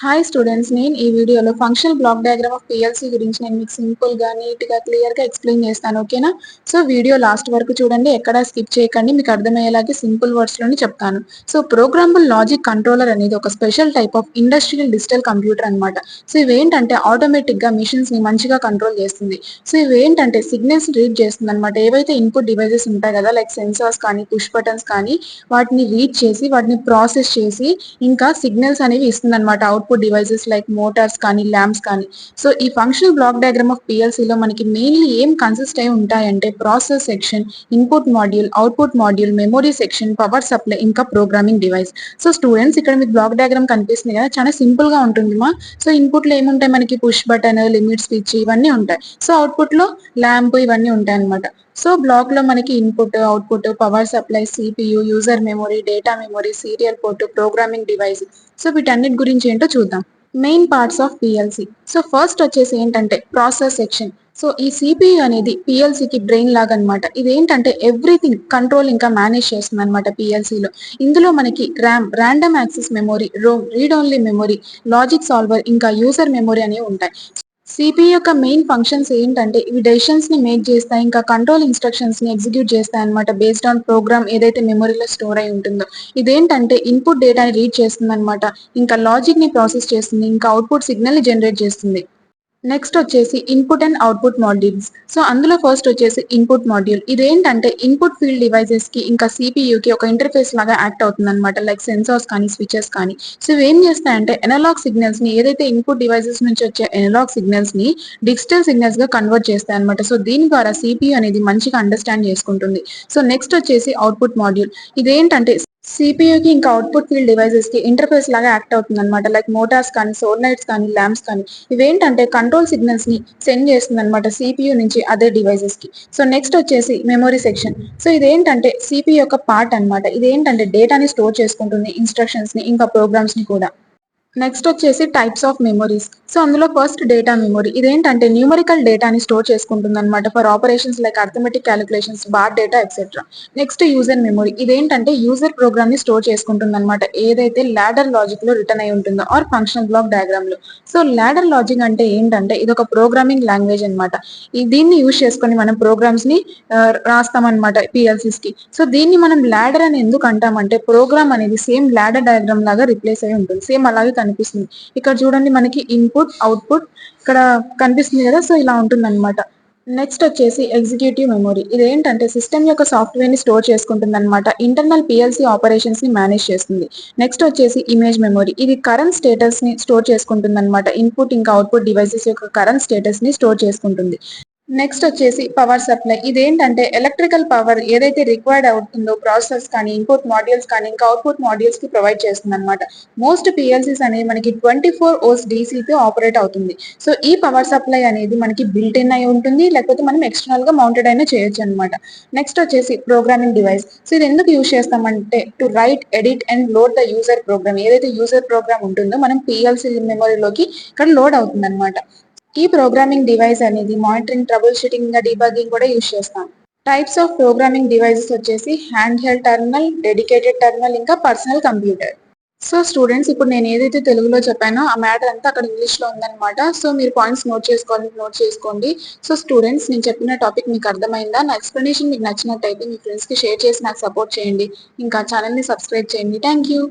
Hi students, నేను ఈ వీడియోలో functional block diagram of PLC గురించి నేను మీకు సింపుల్గా నీట్గా క్లియర్గా ఎక్స్ప్లెయిన్ చేస్తాను. ఓకేనా? సో వీడియో లాస్ట్ వరకు చూడండి, ఎక్కడా స్కిప్ చేయకండి, మీకు అర్థమయ్యేలాగే సింపుల్ వర్డ్స్లోనే చెప్తాను. సో ప్రోగ్రామబుల్ లాజిక్ కంట్రోలర్ అనేది ఒక special type of industrial digital computer అనమాట. సో ఇవేంటంటే ఆటోమేటిక్గా మిషన్స్ని మంచిగా కంట్రోల్ చేస్తుంది. సో ఇవేంటంటే సిగ్నల్స్ రీడ్ చేస్తుంది అనమాట. ఏవైతే ఇన్పుట్ డివైజెస్ ఉంటాయి కదా, లైక్ సెన్సార్స్ కానీ పుష్ బటన్స్ కానీ, వాటిని రీడ్ చేసి వాటిని ప్రాసెస్ చేసి ఇంకా సిగ్నల్స్ అనేవి ఇస్తుంది అనమాట. అవుట్పుట్ డివైజెస్ లైక్ మోటార్స్ కానీ ల్యాంప్స్ కానీ. సో ఈ ఫంక్షనల్ బ్లాక్ డయాగ్రామ్ ఆఫ్ పిఎల్సీలో మనకి మెయిన్లీ ఏం కన్సిస్ట్ అయి ఉంటాయంటే process section, input module, output module, memory section, power supply, ఇంకా ప్రోగ్రామింగ్ డివైస్. సో స్టూడెంట్స్, ఇక్కడ మీకు బ్లాక్ డయాగ్రామ్ కనిపిస్తుంది కదా, చాలా సింపుల్ గా ఉంటుంది మా. సో ఇన్పుట్ లో ఏముంటాయి మనకి, పుష్ బటన్, లిమిట్ స్విచ్ ఇవన్నీ ఉంటాయి. సో అవుట్పుట్ లో ల్యాంప్ ఇవన్నీ ఉంటాయి అనమాట. సో బ్లాక్ లో మనకి input, output, power supply, CPU, user memory, data memory, serial port, programming device. So వీటన్నిటి గురించి ఏంటో చూద్దాం. Main parts of PLC. So first వచ్చేసి ఏంటంటే ప్రాసెస్ సెక్షన్. సో ఈ సిపియు అనేది పిఎల్సికి బ్రెయిన్ లాగా అనమాట. ఇదేంటంటే ఎవ్రీథింగ్ కంట్రోల్ ఇంకా మేనేజ్ చేస్తుంది అనమాట పిఎల్సిలో. ఇందులో మనకి RAM, random access memory, Rome, read only memory, logic solver, ఇంకా యూజర్ మెమొరీ అనేవి ఉంటాయి. సిపియు యొక్క మెయిన్ ఫంక్షన్స్ ఏంటంటే ఇవి డెసిషన్స్ ని మేక్ చేస్తాయి, ఇంకా కంట్రోల్ ఇన్స్ట్రక్షన్స్ ని ఎగ్జిక్యూట్ చేస్తాయి అనమాట, బేస్డ్ ఆన్ ప్రోగ్రామ్ ఏదైతే మెమొరీలో స్టోర్ అయి ఉంటుందో. ఇదేంటంటే ఇన్పుట్ డేటాని రీడ్ చేస్తుంది అనమాట, ఇంకా లాజిక్ ని ప్రాసెస్ చేస్తుంది, ఇంకా అవుట్పుట్ సిగ్నల్ ని జనరేట్ చేస్తుంది. నెక్స్ట్ వచ్చేసి input and output modules. So అందులో ఫస్ట్ వచ్చేసి ఇన్పుట్ మాడ్యూల్. ఇదేంటంటే ఇన్పుట్ ఫీల్డ్ డివైజెస్ కి ఇంకా సిపియుకి ఒక ఇంటర్ఫేస్ లాగా యాక్ట్ అవుతుంది అనమాట, లైక్ సెన్సార్స్ కానీ స్విచెస్ కానీ. సో ఇవి ఏం చేస్తాయంటే ఎనలాగ్ సిగ్నల్స్ ని, ఏదైతే ఇన్పుట్ డివైజెస్ నుంచి వచ్చే ఎనలాగ్ సిగ్నల్స్ ని డిజిటల్ సిగ్నల్స్ గా కన్వర్ట్ చేస్తాయి అనమాట. సో దీని ద్వారా సిపియు అనేది మంచిగా అండర్స్టాండ్ చేసుకుంటుంది. సో నెక్స్ట్ వచ్చేసి అవుట్పుట్ మాడ్యూల్. ఇదేంటంటే సిపియుకి ఇంకా అవుట్పుట్ ఫీల్డ్ డివైజెస్ కి ఇంటర్ఫేస్ లాగా యాక్ట్ అవుతుంది అనమాట, లైక్ మోటార్స్ కానీ, సోలనైట్స్ కానీ, ల్యాంప్స్ కానీ. ఇవేంటంటే కంట్రోల్ సిగ్నల్స్ ని సెండ్ చేస్తుంది అనమాట సిపియు నుంచి అదే డివైజెస్ కి. సో నెక్స్ట్ వచ్చేసి మెమొరీ సెక్షన్. సో ఇదేంటంటే సిపియు యొక్క పార్ట్ అనమాట. ఇదేంటంటే డేటాని స్టోర్ చేసుకుంటుంది, ఇన్స్ట్రక్షన్స్ ని ఇంకా ప్రోగ్రామ్స్ ని కూడా. నెక్స్ట్ వచ్చేసి టైప్స్ ఆఫ్ మెమొరీస్. సో అందులో ఫస్ట్ డేటా మెమొరీ. ఇదేంటంటే న్యూమరికల్ డేటాని స్టోర్ చేసుకుంటుంది అనమాట, for operations like arithmetic calculations, bar data etcetera. Next user memory. ఇదేంటంటే యూజర్ ప్రోగ్రామ్ ని స్టోర్ చేసుకుంటుంది అనమాట, ఏదైతే లాడర్ లాజిక్ లో రిటర్న్ అయి ఉంటుందో ఆర్ ఫంక్షనల్ బ్లాక్ డయాగ్రామ్ లో. సో లాడర్ లాజిక్ అంటే ఏంటంటే ఇది ఒక ప్రోగ్రామింగ్ లాంగ్వేజ్ అనమాట. దీన్ని యూజ్ చేసుకొని మనం ప్రోగ్రామ్స్ ని రాస్తామన్నమాట పిఎల్సీస్ కి. సో దీన్ని మనం లాడర్ అని ఎందుకు అంటామంటే ప్రోగ్రామ్ అనేది సేమ్ లాడర్ డయాగ్రామ్ లాగా రిప్లేస్ అయి ఉంటుంది, సేమ్ అలాగే కనిపిస్తుంది. ఇక్కడ చూడండి మనకి ఇన్పుట్, అవుట్పుట్ ఇక్కడ కనిపిస్తుంది కదా. సో ఇలా ఉంటుంది అనమాట. నెక్స్ట్ వచ్చేసి ఎగ్జిక్యూటివ్ మెమొరీ. ఇదేంటంటే సిస్టమ్ యొక్క సాఫ్ట్వేర్ ని స్టోర్ చేసుకుంటుంది అనమాట, ఇంటర్నల్ పిఎల్సి ఆపరేషన్స్ ని మేనేజ్ చేస్తుంది. నెక్స్ట్ వచ్చేసి ఇమేజ్ మెమొరీ. ఇది కరెంట్ స్టేటస్ ని స్టోర్ చేసుకుంటుంది అనమాట, ఇన్పుట్ ఇంకా అవుట్పుట్ డివైసెస్ యొక్క కరెంట్ స్టేటస్ ని స్టోర్ చేసుకుంటుంది. నెక్స్ట్ వచ్చేసి పవర్ సప్లై. ఇదేంటంటే ఎలక్ట్రికల్ పవర్ ఏదైతే రిక్వైర్డ్ అవుతుందో ప్రాసెస్ కానీ, ఇన్పుట్ మాడ్యూల్స్ కానీ, ఇంకా అవుట్పుట్ మాడ్యూల్స్ కి ప్రొవైడ్ చేస్తుంది అనమాట. మోస్ట్ పిఎల్సీస్ అనేవి మనకి 24 ఓస్ డీసీతో ఆపరేట్ అవుతుంది. సో ఈ పవర్ సప్లై అనేది మనకి బిల్ట్ ఇన్ అయి ఉంటుంది, లేకపోతే మనం ఎక్స్టర్నల్ గా మౌంటెడ్ అయినా చేయొచ్చు అనమాట. నెక్స్ట్ వచ్చేసి ప్రోగ్రామింగ్ డివైస్. సో ఇది ఎందుకు యూజ్ చేస్తామంటే to write, edit and load the user program. ఏదైతే యూజర్ ప్రోగ్రామ్ ఉంటుందో మనం పిఎల్సీ మెమరీలోకి ఇక్కడ లోడ్ అవుతుంది అనమాట. ఈ ప్రోగ్రామింగ్ డివైస్ అనేది మానిటరింగ్, ట్రబుల్ షూటింగ్, ఇంకా డీబగ్గింగ్ కూడా యూజ్ చేస్తాం. టైప్స్ ఆఫ్ ప్రోగ్రామింగ్ డివైసెస్ వచ్చేసి handheld terminal, dedicated terminal, ఇంకా పర్సనల్ కంప్యూటర్. సో స్టూడెంట్స్, ఇప్పుడు నేను ఏదైతే తెలుగులో చెప్పానో ఆ మ్యాటర్ అంతా అక్కడ ఇంగ్లీష్ లో ఉందన్నమాట. సో మీరు పాయింట్స్ నోట్ చేసుకోండి. సో స్టూడెంట్స్, నేను చెప్పిన టాపిక్ మీకు అర్థమైందా? నా ఎక్స్ప్లెనేషన్ మీకు నచ్చినట్టయితే మీ ఫ్రెండ్స్ కి షేర్ చేసి నాకు సపోర్ట్ చేయండి, ఇంకా ఛానల్ ని సబ్స్క్రైబ్ చేయండి. Thank you.